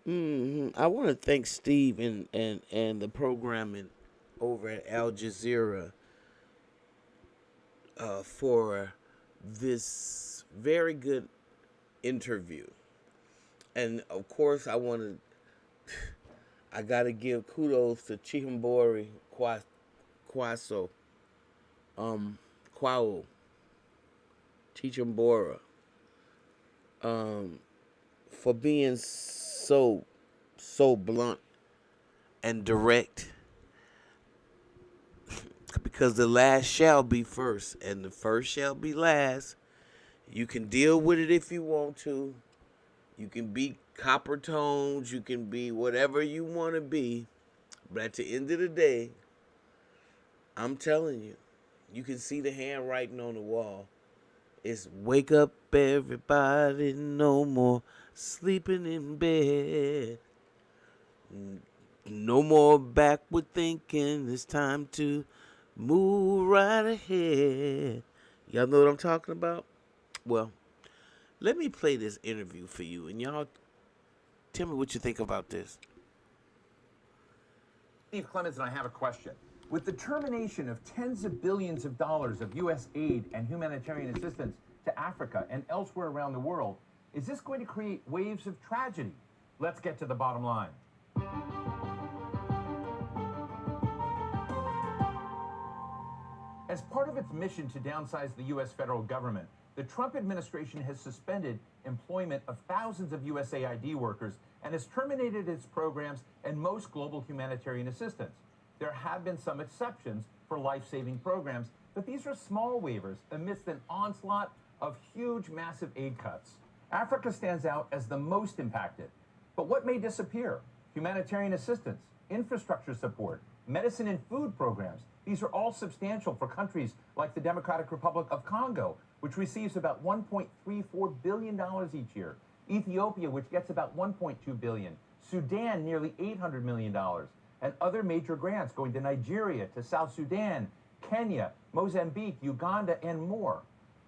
I want to thank Steve and the programming over at Al Jazeera for this very good interview. And of course, I got to give kudos to Chihombori Kwaso, um, Quao, Chichombora, um, for being so blunt and direct, because the last shall be first and the first shall be last. You can deal with it if you want to. You can be copper tones, you can be whatever you want to be, but at the end of the day, I'm telling you, you can see the handwriting on the wall. It's wake up everybody, no more sleeping in bed. No more backward thinking. It's time to move right ahead. Y'all know what I'm talking about? Well, let me play this interview for you, and y'all tell me what you think about this. Steve Clemens, and I have a question. With the termination of tens of billions of dollars of U.S. aid and humanitarian assistance to Africa and elsewhere around the world, is this going to create waves of tragedy? Let's get to the bottom line. As part of its mission to downsize the U.S. federal government, the Trump administration has suspended employment of thousands of USAID workers and has terminated its programs and most global humanitarian assistance. There have been some exceptions for life-saving programs, but these are small waivers amidst an onslaught of huge, massive aid cuts. Africa stands out as the most impacted. But what may disappear? Humanitarian assistance, infrastructure support, medicine and food programs. These are all substantial for countries like the Democratic Republic of Congo, which receives about $1.34 billion each year. Ethiopia, which gets about $1.2 billion. Sudan, nearly $800 million. And other major grants going to Nigeria, to South Sudan, Kenya, Mozambique, Uganda, and more.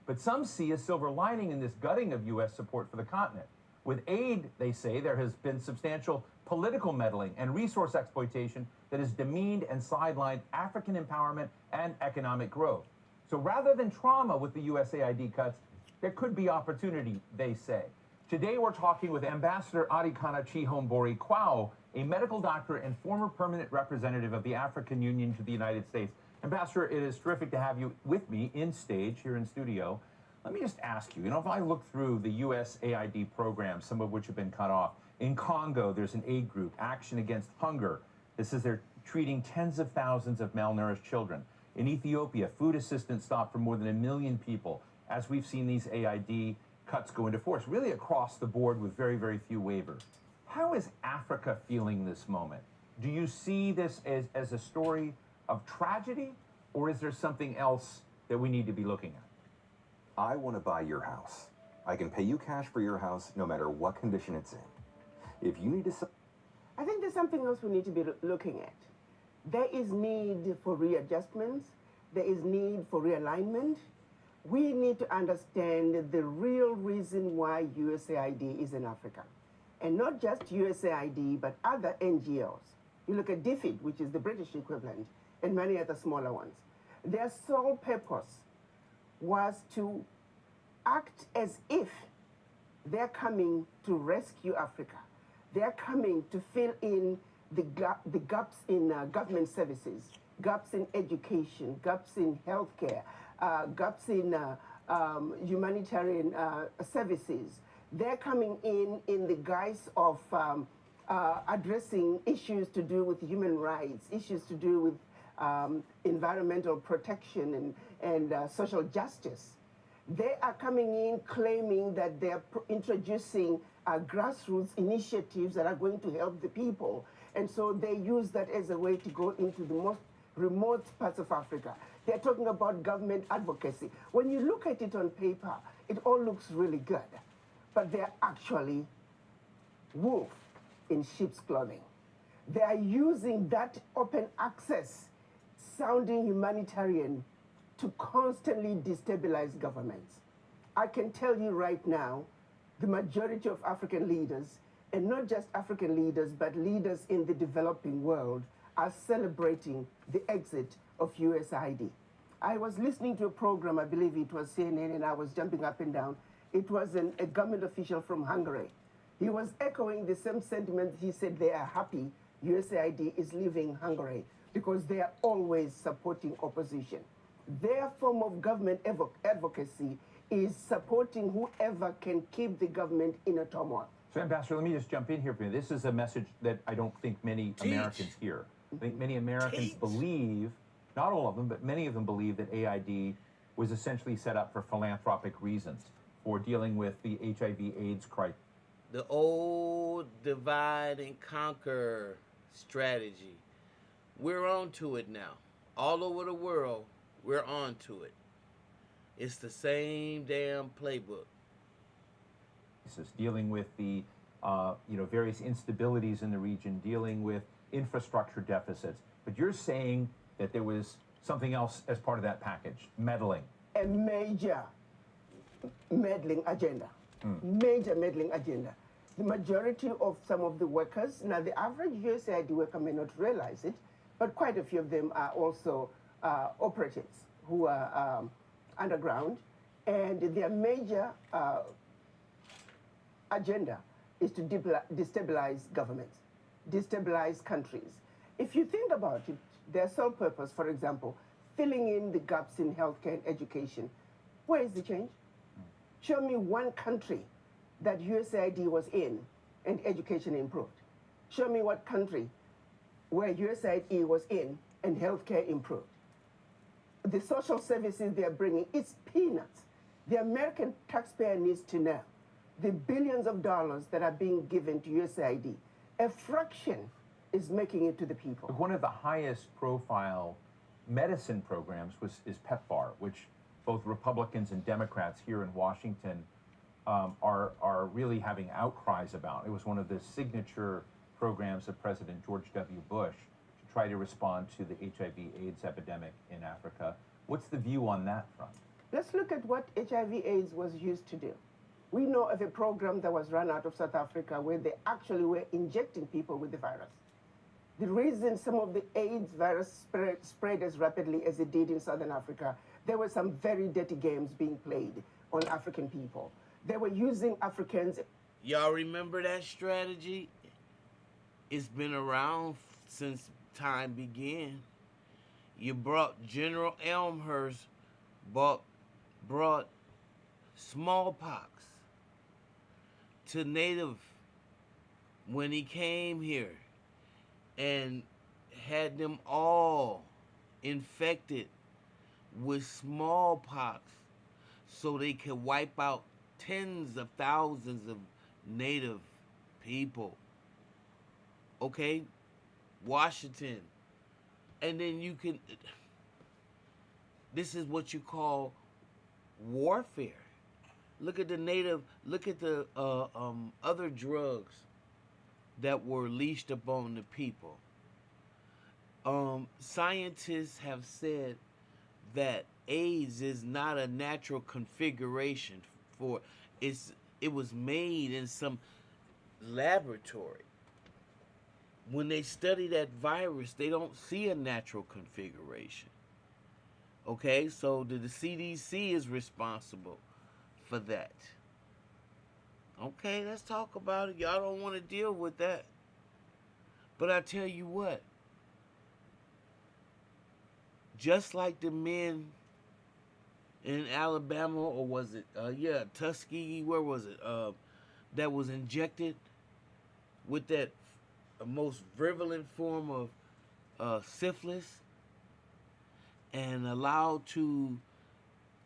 But some see a silver lining in this gutting of U.S. support for the continent. With aid, they say, there has been substantial political meddling and resource exploitation that has demeaned and sidelined African empowerment and economic growth. So rather than trauma with the USAID cuts, there could be opportunity, they say. Today we're talking with Ambassador Adikana Chihombori Quao, a medical doctor and former permanent representative of the African Union to the United States. Ambassador, it is terrific to have you with me in stage here in studio. Let me just ask you, if I look through the USAID programs, some of which have been cut off, in Congo, there's an aid group, Action Against Hunger. This is they're treating tens of thousands of malnourished children. In Ethiopia, food assistance stopped for more than 1 million people, as we've seen these AID cuts go into force, really across the board with very, very few waivers. How is Africa feeling this moment? Do you see this as a story of tragedy, or is there something else that we need to be looking at? I want to buy your house. I can pay you cash for your house no matter what condition it's in. If you need to... I think there's something else we need to be looking at. There is need for readjustments. There is need for realignment. We need to understand the real reason why USAID is in Africa. And not just USAID, but other NGOs. You look at DFID, which is the British equivalent, and many other smaller ones. Their sole purpose was to act as if they're coming to rescue Africa. They're coming to fill in the gaps in government services, gaps in education, gaps in healthcare, gaps in humanitarian services. They're coming in the guise of addressing issues to do with human rights, issues to do with environmental protection and social justice. They are coming in claiming that they're introducing grassroots initiatives that are going to help the people. And so they use that as a way to go into the most remote parts of Africa. They're talking about government advocacy. When you look at it on paper, it all looks really good. But they're actually wolf in sheep's clothing. They are using that open access sounding humanitarian to constantly destabilize governments. I can tell you right now, the majority of African leaders and not just African leaders, but leaders in the developing world are celebrating the exit of USAID. I was listening to a program, I believe it was CNN, and I was jumping up and down. It was a government official from Hungary. He was echoing the same sentiment. He said they are happy USAID is leaving Hungary because they are always supporting opposition. Their form of government advocacy is supporting whoever can keep the government in a turmoil. So, Ambassador, let me just jump in here for you. This is a message that I don't think many Americans hear. I think many Americans believe, not all of them, but many of them believe that AID was essentially set up for philanthropic reasons, for dealing with the HIV/AIDS crisis. The old divide and conquer strategy. We're on to it now. All over the world, we're on to it. It's the same damn playbook. Dealing with the various instabilities in the region, dealing with infrastructure deficits. But you're saying that there was something else as part of that package, meddling. A major meddling agenda. Major meddling agenda. The majority of some of the workers, now the average USAID worker may not realize it, but quite a few of them are also operatives who are underground, and their major agenda is to destabilize governments, destabilize countries. If you think about it, their sole purpose, for example, filling in the gaps in healthcare and education. Where is the change? Show me one country that USAID was in and education improved. Show me what country where USAID was in and healthcare improved. The social services they are bringing, it's peanuts. The American taxpayer needs to know the billions of dollars that are being given to USAID, a fraction is making it to the people. One of the highest profile medicine programs is PEPFAR, which both Republicans and Democrats here in Washington are really having outcries about. It was one of the signature programs of President George W. Bush to try to respond to the HIV/AIDS epidemic in Africa. What's the view on that front? Let's look at what HIV/AIDS was used to do. We know of a program that was run out of South Africa where they actually were injecting people with the virus. The reason some of the AIDS virus spread as rapidly as it did in Southern Africa, there were some very dirty games being played on African people. They were using Africans. Y'all remember that strategy? It's been around since time began. You brought General Elmhurst brought smallpox to Native when he came here and had them all infected with smallpox so they could wipe out tens of thousands of Native people. Okay? Washington. And then you can, this is what you call warfare. Look at the other drugs that were leashed upon the people. Scientists have said that AIDS is not a natural configuration for it was made in some laboratory. When they study that virus, they don't see a natural configuration. Okay, so the CDC is responsible for that. Okay, let's talk about it. Y'all don't want to deal with that. But I tell you what, just like the men in Alabama, or was it, Tuskegee, where was it, that was injected with that most virulent form of syphilis and allowed to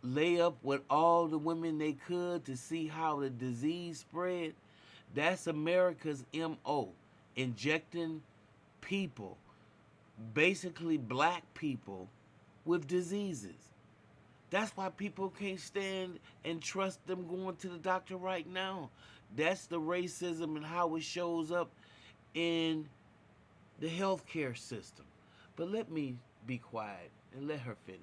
lay up with all the women they could to see how the disease spread. That's America's MO, injecting people, basically black people, with diseases. That's why people can't stand and trust them going to the doctor right now. That's the racism and how it shows up in the healthcare system. But let me be quiet and let her finish.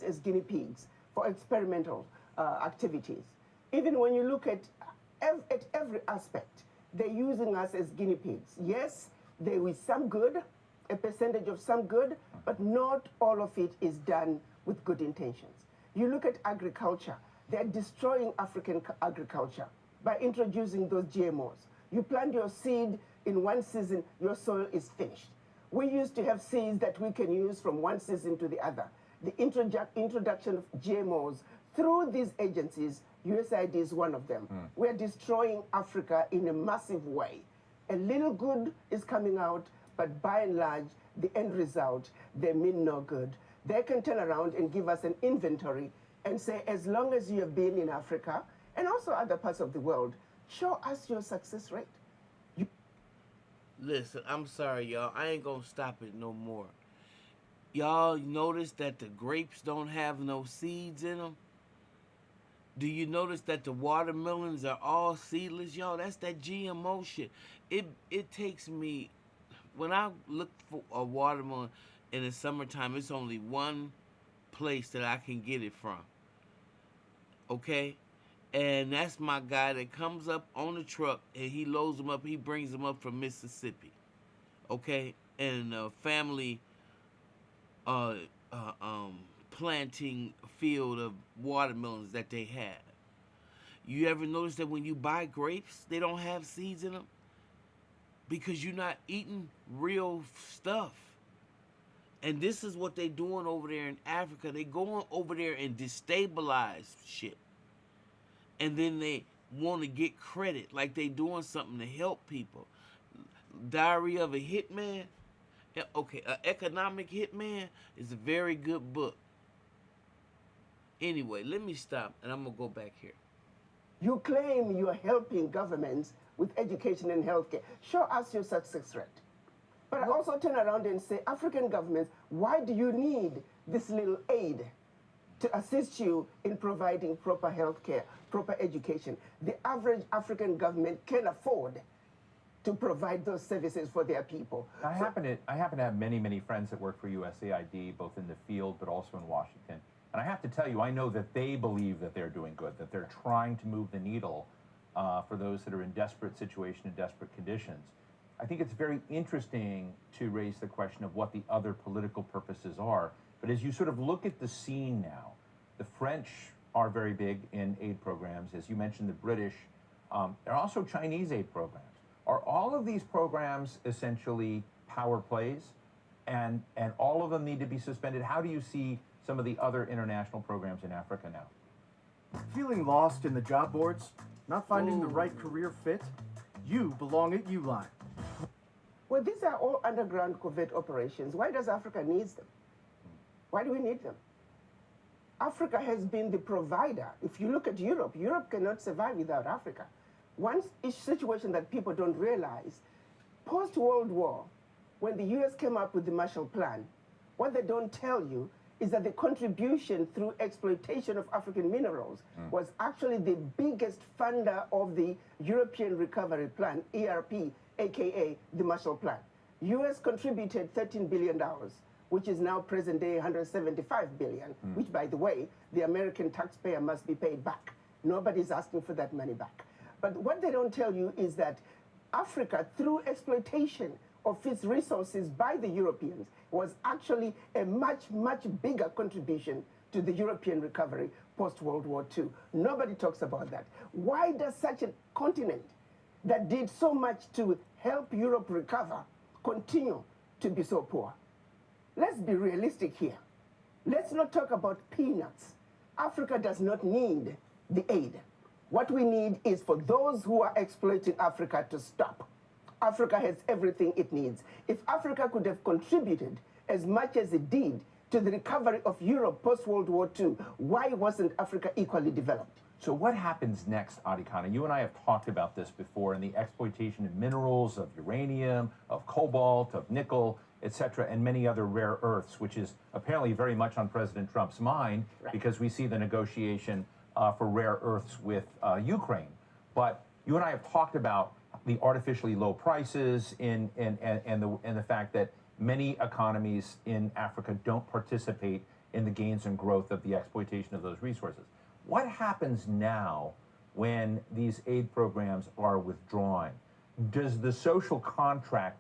As guinea pigs for experimental activities. Even when you look at every aspect, they're using us as guinea pigs. Yes, there is some good, a percentage of some good, but not all of it is done with good intentions. You look at agriculture, they're destroying African agriculture by introducing those GMOs. You plant your seed in one season, your soil is finished. We used to have seeds that we can use from one season to the other. The introduction of GMOs through these agencies, USAID is one of them. We're destroying Africa in a massive way. A little good is coming out, but by and large, the end result, they mean no good. They can turn around and give us an inventory and say, as long as you have been in Africa and also other parts of the world, show us your success rate. Listen, I'm sorry, y'all. I ain't gonna stop it no more. Y'all notice that the grapes don't have no seeds in them? Do you notice that the watermelons are all seedless, y'all? That's that GMO shit. It takes me, when I look for a watermelon in the summertime, it's only one place that I can get it from. Okay? And that's my guy that comes up on the truck and he loads them up. He brings them up from Mississippi. Okay? And a family planting field of watermelons that they have. You ever notice that when you buy grapes, they don't have seeds in them? Because you're not eating real stuff. And this is what they doing over there in Africa. They going over there and destabilize shit. And then they want to get credit like they doing something to help people. Diary of a Hitman. Okay, An Economic Hitman is a very good book. Anyway, let me stop and I'm going to go back here. You claim you are helping governments with education and healthcare. Show us your success rate. But I also turn around and say, African governments, why do you need this little aid to assist you in providing proper healthcare, proper education? The average African government can afford to provide those services for their people. I happen to have many friends that work for USAID, both in the field but also in Washington. And I have to tell you, I know that they believe that they're doing good, that they're trying to move the needle for those that are in desperate situation and desperate conditions. I think it's very interesting to raise the question of what the other political purposes are. But as you sort of look at the scene now, the French are very big in aid programs. As you mentioned, the British, there are also Chinese aid programs. Are all of these programs essentially power plays and all of them need to be suspended? How do you see some of the other international programs in Africa now? Feeling lost in the job boards? Not finding the right career fit? You belong at Uline. Well, these are all underground covert operations. Why does Africa need them? Why do we need them? Africa has been the provider. If you look at Europe, Europe cannot survive without Africa. One situation that people don't realize, post-World War, when the US came up with the Marshall Plan, what they don't tell you is that the contribution through exploitation of African minerals was actually the biggest funder of the European Recovery Plan, ERP, aka the Marshall Plan. US contributed $13 billion, which is now present day $175 billion, which, by the way, the American taxpayer must be paid back. Nobody's asking for that money back. But what they don't tell you is that Africa, through exploitation of its resources by the Europeans, was actually a much bigger contribution to the European recovery post-World War II. Nobody talks about that. Why does such a continent that did so much to help Europe recover continue to be so poor? Let's be realistic here. Let's not talk about peanuts. Africa does not need the aid. What we need is for those who are exploiting Africa to stop. Africa has everything it needs. If Africa could have contributed as much as it did to the recovery of Europe post-World War II, why wasn't Africa equally developed? So what happens next, Adikana? You and I have talked about this before in the exploitation of minerals, of uranium, of cobalt, of nickel, etc., and many other rare earths, which is apparently very much on President Trump's mind, because we see the negotiation for rare earths with Ukraine. But you and I have talked about the artificially low prices and the fact that many economies in Africa don't participate in the gains and growth of the exploitation of those resources. What happens now when these aid programs are withdrawn? does the social contract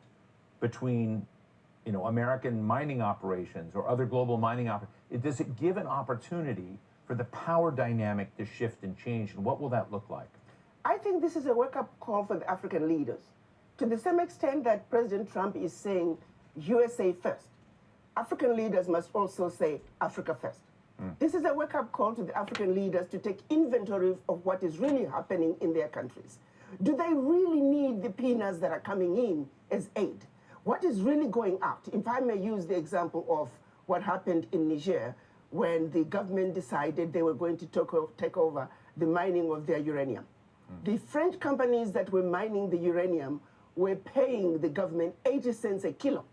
between, American mining operations or other global mining operations, does it give an opportunity for the power dynamic to shift and change? And what will that look like? I think this is a wake-up call for the African leaders. To the same extent that President Trump is saying USA first, African leaders must also say Africa first. This is a wake-up call to the African leaders to take inventory of what is really happening in their countries. Do they really need the peanuts that are coming in as aid? What is really going out? If I may use the example of what happened in Niger when the government decided they were going to take over the mining of their uranium. The French companies that were mining the uranium were paying the government 80 cents a kilo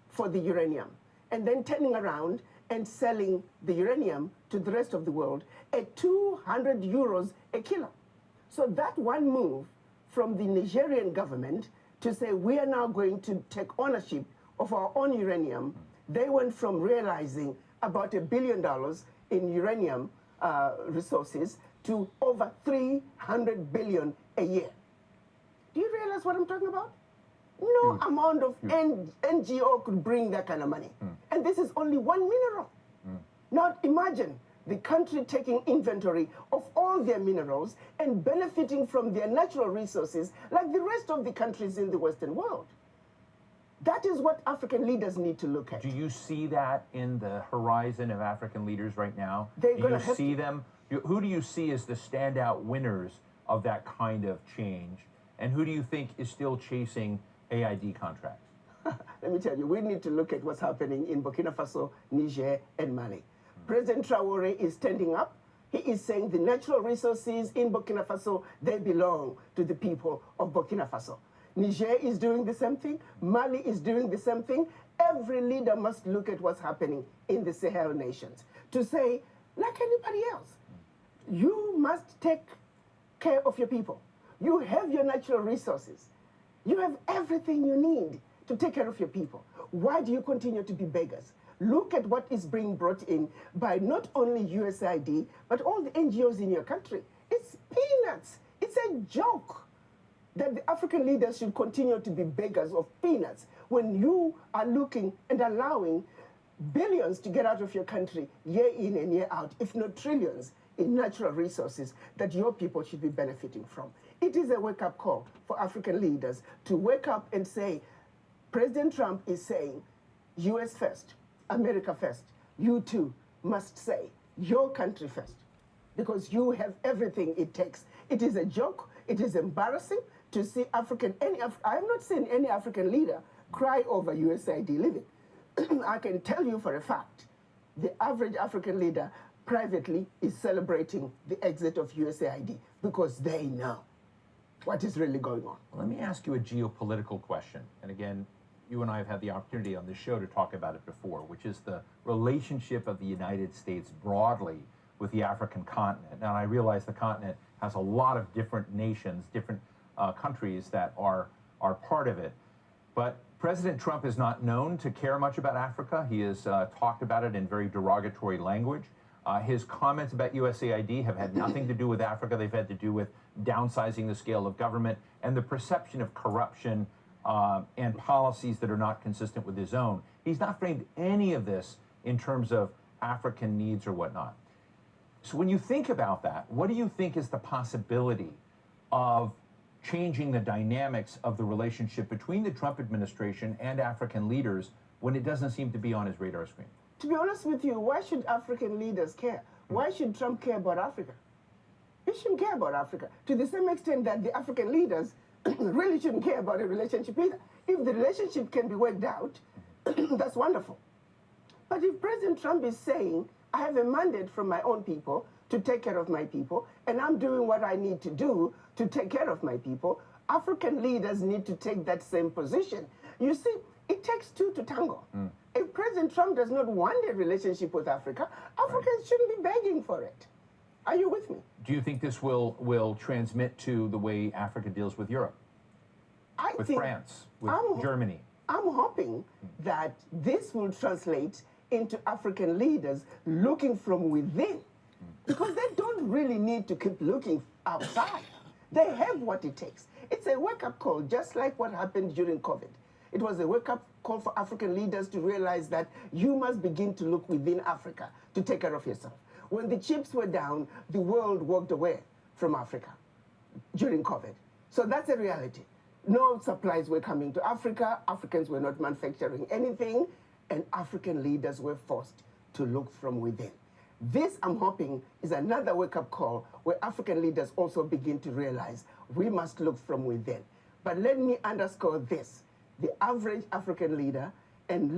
for the uranium, and then turning around and selling the uranium to the rest of the world at 200 euros a kilo. So that one move from the Nigerian government to say we are now going to take ownership of our own uranium, they went from realizing about $1 billion in uranium resources to over 300 billion a year. Do you realize what I'm talking about? No amount of NGO could bring that kind of money. And this is only one mineral. Now imagine the country taking inventory of all their minerals and benefiting from their natural resources like the rest of the countries in the Western world. That is what African leaders need to look at. Do you see that in the horizon of African leaders right now? They're do gonna you have see to. them? Who do you see as the standout winners of that kind of change? And who do you think is still chasing AID contracts? Let me tell you, we need to look at what's happening in Burkina Faso, Niger, and Mali. President Traore is standing up. He is saying the natural resources in Burkina Faso, they belong to the people of Burkina Faso. Niger is doing the same thing. Mali is doing the same thing. Every leader must look at what's happening in the Sahel nations to say, like anybody else, you must take care of your people. You have your natural resources. You have everything you need to take care of your people. Why do you continue to be beggars? Look at what is being brought in by not only USAID, but all the NGOs in your country. It's peanuts. It's a joke that the African leaders should continue to be beggars of peanuts when you are looking and allowing billions to get out of your country year in and year out, if not trillions, in natural resources that your people should be benefiting from. It is a wake-up call for African leaders to wake up and say, President Trump is saying, US first, America first. You too must say, your country first, because you have everything it takes. It is a joke. It is embarrassing to see I have not seen any African leader cry over USAID living. I can tell you for a fact, the average African leader privately is celebrating the exit of USAID because they know what is really going on. Let me ask you a geopolitical question. And again, you and I have had the opportunity on this show to talk about it before, which is the relationship of the United States broadly with the African continent. Now, I realize the continent has a lot of different nations, different countries that are part of it. But President Trump is not known to care much about Africa. He has talked about it in very derogatory language. His comments about USAID have had nothing to do with Africa. They've had to do with downsizing the scale of government and the perception of corruption and policies that are not consistent with his own. He's not framed any of this in terms of African needs or whatnot. So when you think about that, what do you think is the possibility of changing the dynamics of the relationship between the Trump administration and African leaders when it doesn't seem to be on his radar screen? To be honest with you, why should African leaders care? Why should Trump care about Africa? He shouldn't care about Africa to the same extent that the African leaders really shouldn't care about a relationship either. If the relationship can be worked out, that's wonderful. But if President Trump is saying, I have a mandate from my own people to take care of my people, and I'm doing what I need to do to take care of my people, African leaders need to take that same position. You see, it takes two to tango. If President Trump does not want a relationship with Africa, Africans shouldn't be begging for it. Are you with me? Do you think this will transmit to the way Africa deals with Europe, with France, with Germany? I'm hoping that this will translate into African leaders looking from within, because they don't really need to keep looking outside. They have what it takes. It's a wake-up call, just like what happened during COVID. It was a wake-up call for African leaders to realize that you must begin to look within Africa to take care of yourself. When the chips were down, the world walked away from Africa during COVID. So that's a reality. No supplies were coming to Africa, Africans were not manufacturing anything, and African leaders were forced to look from within. This, I'm hoping, is another wake-up call where African leaders also begin to realize we must look from within. But let me underscore this. The average African leader and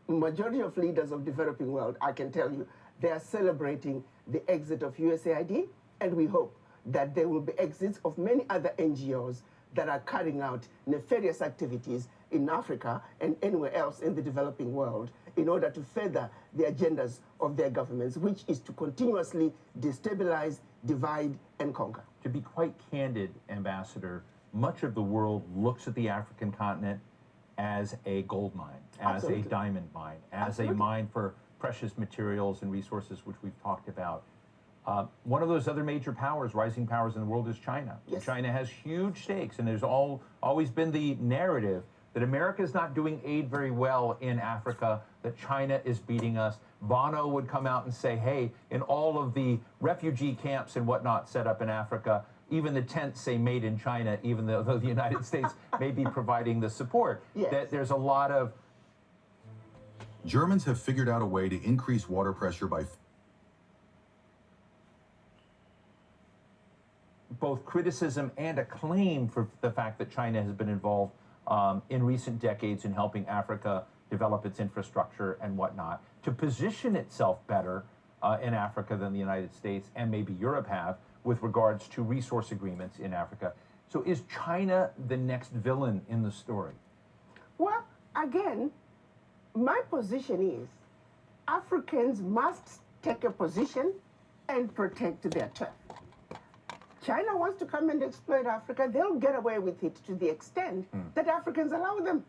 majority of leaders of developing world, I can tell you, they are celebrating the exit of USAID, and we hope that there will be exits of many other NGOs that are carrying out nefarious activities in Africa and anywhere else in the developing world in order to further the agendas of their governments, which is to continuously destabilize, divide, and conquer. To be quite candid, Ambassador, much of the world looks at the African continent as a gold mine, as Absolutely. a diamond mine, as Absolutely. a mine for precious materials and resources, which we've talked about. One of those other major powers, rising powers in the world, is China. Yes. China has huge stakes, and there's always been the narrative that America is not doing aid very well in Africa, that China is beating us. Bono would come out and say, hey, in all of the refugee camps and whatnot set up in Africa, even the tents say made in China, even though the United States may be providing the support. Yes. That there's a lot of... Germans have figured out a way to increase water pressure by both criticism and acclaim for the fact that China has been involved in recent decades in helping Africa develop its infrastructure and whatnot, to position itself better in Africa than the United States and maybe Europe have with regards to resource agreements in Africa. So is China the next villain in the story? Well, again, my position is Africans must take a position and protect their turf. China wants to come and exploit Africa, they'll get away with it to the extent that Africans allow them.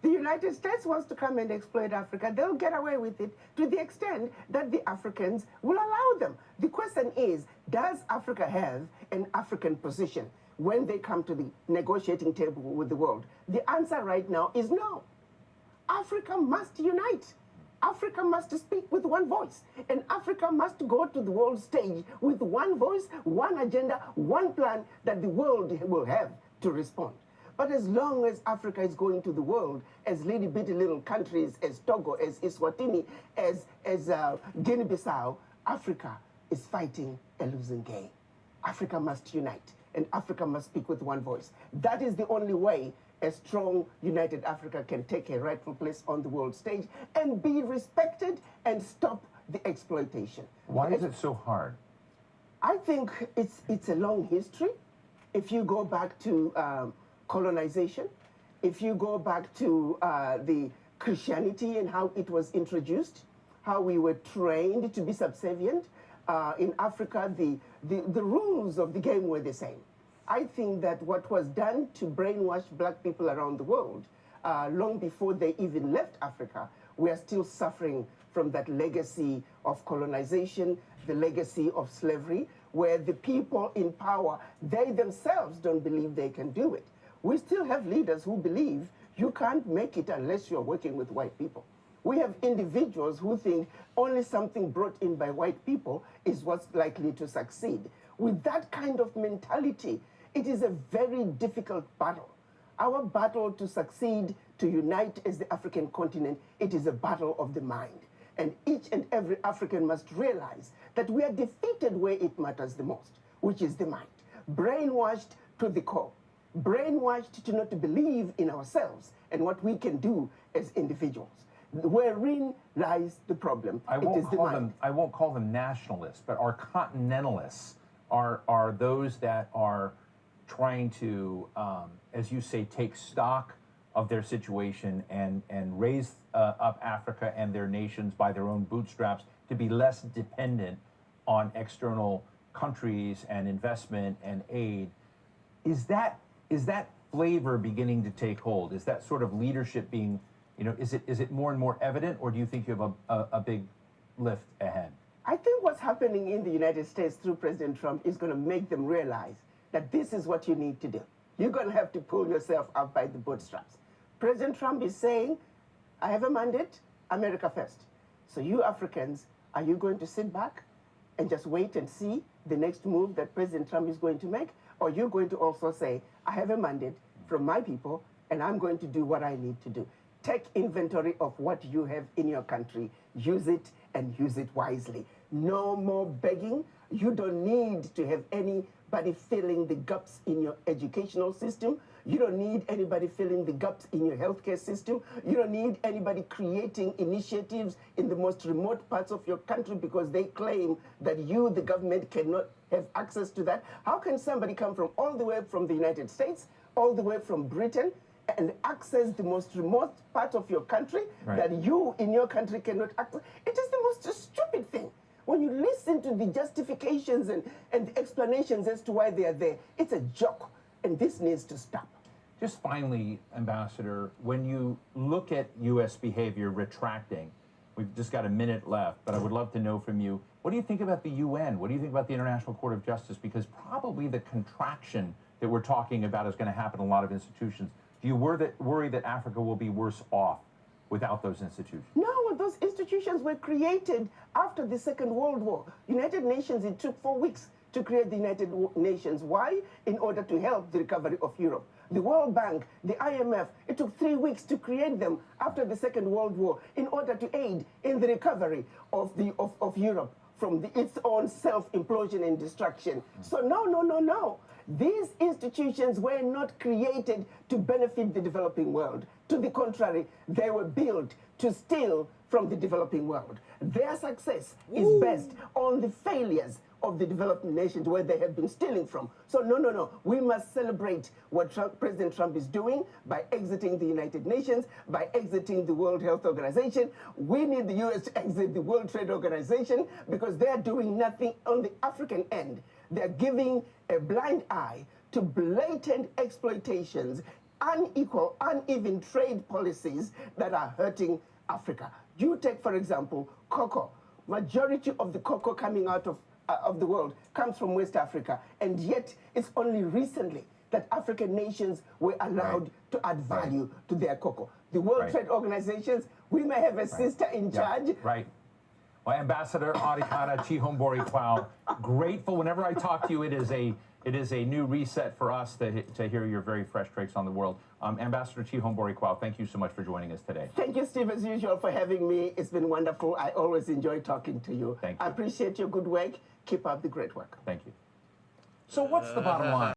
The United States wants to come and exploit Africa, they'll get away with it to the extent that the Africans will allow them. The question is, does Africa have an African position when they come to the negotiating table with the world? The answer right now is no. Africa must unite. Africa must speak with one voice, and Africa must go to the world stage with one voice, one agenda, one plan that the world will have to respond. But as long as Africa is going to the world as bitty little countries, as Togo, as Eswatini, as Guinea-Bissau, Africa is fighting a losing game. Africa must unite, and Africa must speak with one voice. That is the only way a strong, united Africa can take a rightful place on the world stage and be respected and stop the exploitation. Why is it so hard? I think it's a long history. If you go back to colonization, if you go back to the Christianity and how it was introduced, how we were trained to be subservient, in Africa, the rules of the game were the same. I think that what was done to brainwash black people around the world, long before they even left Africa, we are still suffering from that legacy of colonization, the legacy of slavery, where the people in power, they themselves don't believe they can do it. We still have leaders who believe you can't make it unless you're working with white people. We have individuals who think only something brought in by white people is what's likely to succeed. With that kind of mentality, it is a very difficult battle. Our battle to succeed, to unite as the African continent, it is a battle of the mind. And each and every African must realize that we are defeated where it matters the most, which is the mind. Brainwashed to the core. Brainwashed to not believe in ourselves and what we can do as individuals. Wherein lies the problem. I won't call them nationalists, but our continentalists are those that are trying to, as you say, take stock of their situation and raise up Africa and their nations by their own bootstraps to be less dependent on external countries and investment and aid. Is that flavor beginning to take hold? Is that sort of leadership being, is it more and more evident, or do you think you have a big lift ahead? I think what's happening in the United States through President Trump is going to make them realize that this is what you need to do. You're going to have to pull yourself up by the bootstraps. President Trump is saying, I have a mandate, America first. So you Africans, are you going to sit back and just wait and see the next move that President Trump is going to make? Or you're going to also say, I have a mandate from my people, and I'm going to do what I need to do. Take inventory of what you have in your country. Use it and use it wisely. No more begging. You don't need to have anybody filling the gaps in your educational system. You don't need anybody filling the gaps in your healthcare system. You don't need anybody creating initiatives in the most remote parts of your country because they claim that you, the government, cannot have access to that. How can somebody come from all the way from the United States, all the way from Britain, and access the most remote part of your country that you in your country cannot access? It is the most stupid thing. When you listen to the justifications and the explanations as to why they are there, it's a joke, and this needs to stop. Just finally, Ambassador, when you look at U.S. behavior retracting, we've just got a minute left, but I would love to know from you, what do you think about the UN? What do you think about the International Court of Justice? Because probably the contraction that we're talking about is going to happen in a lot of institutions. Do you worry that Africa will be worse off without those institutions? No, those institutions were created after the Second World War. United Nations, it took 4 weeks to create the United Nations. Why? In order to help the recovery of Europe. The World Bank, the IMF, it took 3 weeks to create them after the Second World War in order to aid in the recovery of Europe from its own self-implosion and destruction. So no. These institutions were not created to benefit the developing world. To the contrary, they were built to steal from the developing world. Their success is based on the failures of the developed nations where they have been stealing from. So no. We must celebrate what President Trump is doing by exiting the United Nations, by exiting the World Health Organization. We need the U.S. to exit the World Trade Organization because they're doing nothing on the African end. They're giving a blind eye to blatant exploitations, unequal, uneven trade policies that are hurting Africa. You take, for example, cocoa. Majority of the cocoa coming out of the world comes from West Africa, and yet it's only recently that African nations were allowed to add value to their cocoa. The World Trade Organizations, we may have a sister in charge. Well, Ambassador Arikana Chihombori Quao, grateful. Whenever I talk to you, it is a new reset for us to hear your very fresh takes on the world. Ambassador Chihombori Quao, thank you so much for joining us today. Thank you, Steve, as usual, for having me. It's been wonderful. I always enjoy talking to you. Thank you. I appreciate your good work. Keep up the great work. Thank you. So what's the bottom line?